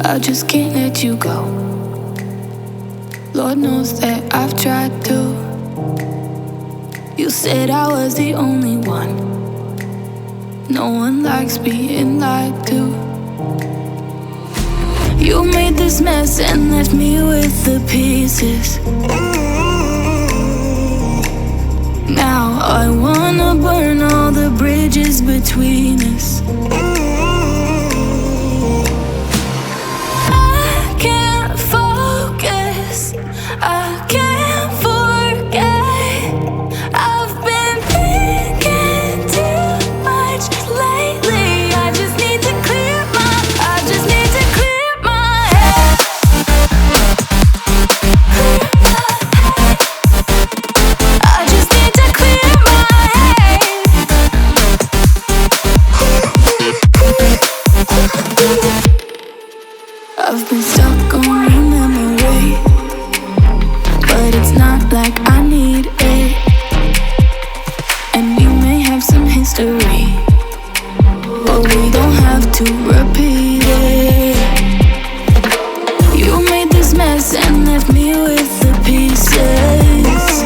I just can't let you go. Lord knows that I've tried to. You said I was the only one. No one likes being lied to. You made this mess and left me with the pieces. Now I wanna burn all the bridges between us. I can't forget. I've been thinking too much lately. I just need to clear my head. I just need to clear my head. I've been stuck on your memory, but it's not like I need it. And you may have some history, but we don't have to repeat it. You made this mess and left me with the pieces.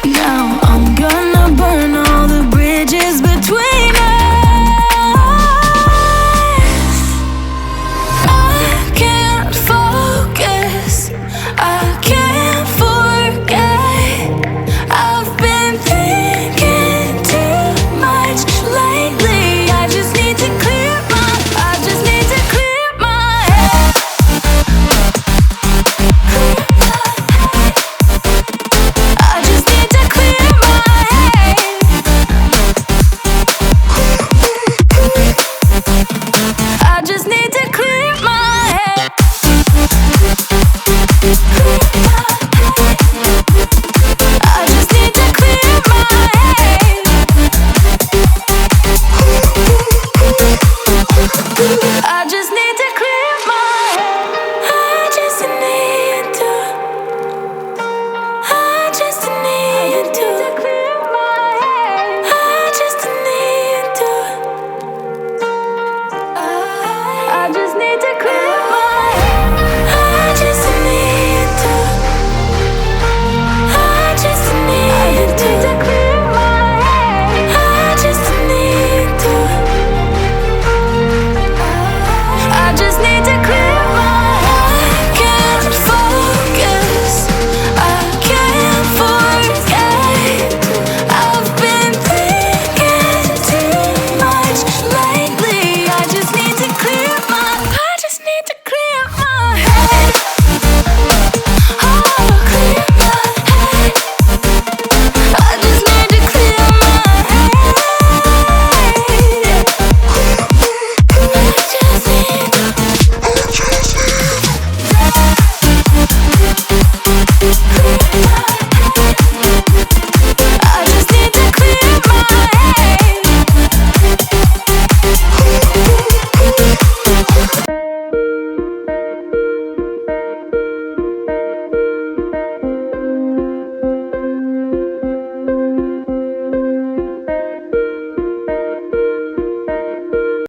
Now I'm gonna burn all the bridges between us. I can't focus, I can't forget. I've been thinking too much lately. I just need to clear my head. I just need to clear my head. I just need to clear my head. I just need to clear my head. I just need to